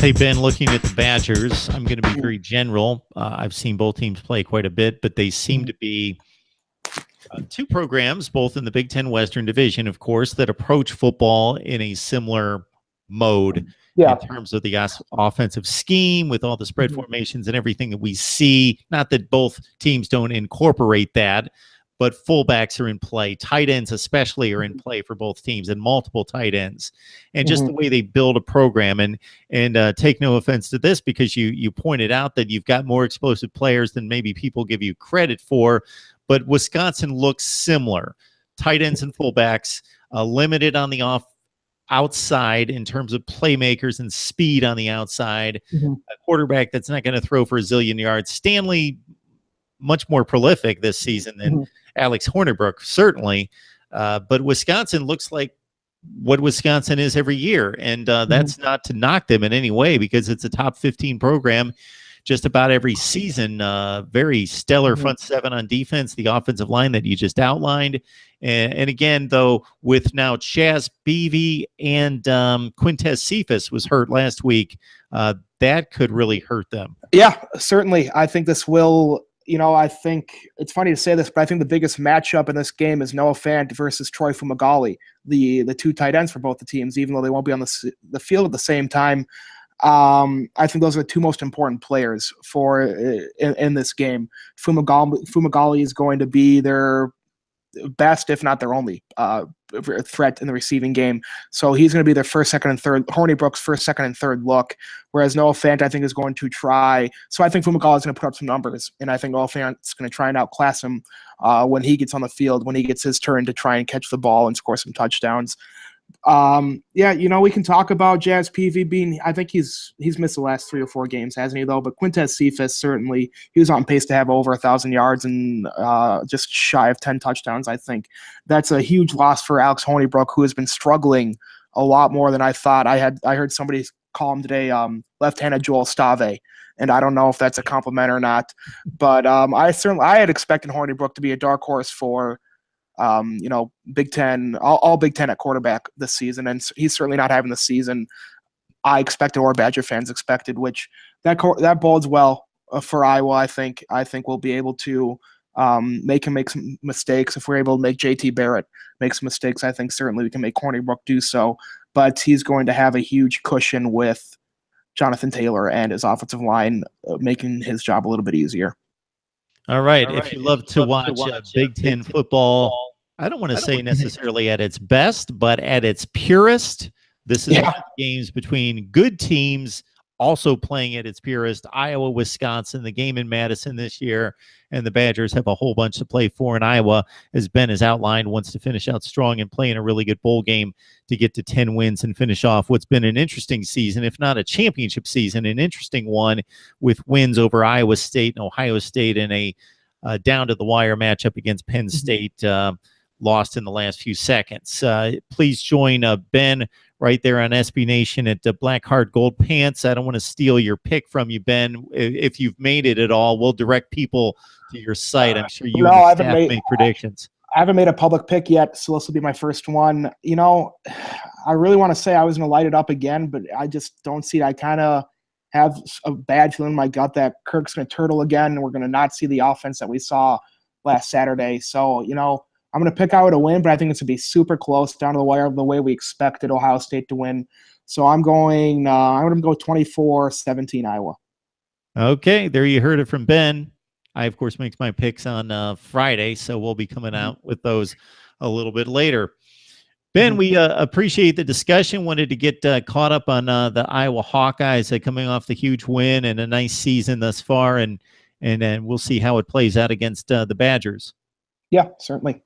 Hey, Ben, looking at the Badgers, I'm going to be very general. I've seen both teams play quite a bit, but they seem to be two programs, both in the Big Ten Western Division, of course, that approach football in a similar mode in terms of the offensive scheme with all the spread formations and everything that we see. Not that both teams don't incorporate that, but fullbacks are in play. Tight ends especially are in play for both teams, and multiple tight ends. And just the way they build a program. And take no offense to this, because you pointed out that you've got more explosive players than maybe people give you credit for. But Wisconsin looks similar. Tight ends and fullbacks, limited on the outside in terms of playmakers and speed on the outside. A quarterback that's not going to throw for a zillion yards. Stanley, much more prolific this season than Alex Hornibrook, certainly. But Wisconsin looks like what Wisconsin is every year. And that's not to knock them in any way, because it's a top 15 program just about every season. Very stellar front seven on defense, the offensive line that you just outlined. And again, though, with now Chaz Beebe and Quintez Cephas was hurt last week, that could really hurt them. Yeah, certainly. I think this will, I think it's funny to say this, but I think the biggest matchup in this game is Noah Fant versus Troy Fumagalli, the two tight ends for both the teams, even though they won't be on the field at the same time. I think those are the two most important players in this game. Fumagalli is going to be their best, if not their only, threat in the receiving game. So he's going to be their first, second, and third. Hornibrook's first, second, and third look. Whereas Noah Fant, I think, is going to try. So I think Fumagalli is going to put up some numbers, and I think Noah Fant's going to try and outclass him when he gets on the field, when he gets his turn to try and catch the ball and score some touchdowns. We can talk about Jazz PV being, I think he's missed the last 3 or 4 games, hasn't he, though? But Quintez Cephas, certainly, he was on pace to have over 1,000 yards and just shy of 10 touchdowns, I think. That's a huge loss for Alex Hornibrook, who has been struggling a lot more than I thought. I heard somebody call him today left-handed Joel Stave, and I don't know if that's a compliment or not. But I had expected Hornibrook to be a dark horse for Big Ten, all Big Ten at quarterback this season, and he's certainly not having the season I expected or Badger fans expected, which that bodes well for Iowa. I think we'll be able to make him make some mistakes. If we're able to make JT Barrett make some mistakes, I think certainly we can make Hornibrook do so. But he's going to have a huge cushion with Jonathan Taylor and his offensive line, making his job a little bit easier. All right. If you love to watch Big Ten football, I don't want to say necessarily at its best, but at its purest, this is games between good teams also playing at its purest. Iowa, Wisconsin, the game in Madison this year, and the Badgers have a whole bunch to play for. And Iowa, as Ben has outlined, wants to finish out strong and play in a really good bowl game to get to 10 wins and finish off what's been an interesting season, if not a championship season, an interesting one with wins over Iowa State and Ohio State in a down-to-the-wire matchup against Penn State, lost in the last few seconds. Please join Ben right there on SB Nation at Black Heart Gold Pants. I don't want to steal your pick from you, Ben. If you've made it at all, we'll direct people to your site. I'm sure you and the staff make predictions. I haven't made a public pick yet, so this will be my first one. I really want to say I was going to light it up again, but I just don't see it. I kind of have a bad feeling in my gut that Kirk's going to turtle again, and we're going to not see the offense that we saw last Saturday. So, I'm going to pick Iowa to win, but I think it's going to be super close, down to the wire, the way we expected Ohio State to win. So I'm going to go 24-17 Iowa. Okay, there you heard it from Ben. I, of course, make my picks on Friday, so we'll be coming out with those a little bit later. Ben, we appreciate the discussion. Wanted to get caught up on the Iowa Hawkeyes coming off the huge win and a nice season thus far, and then we'll see how it plays out against the Badgers. Yeah, certainly.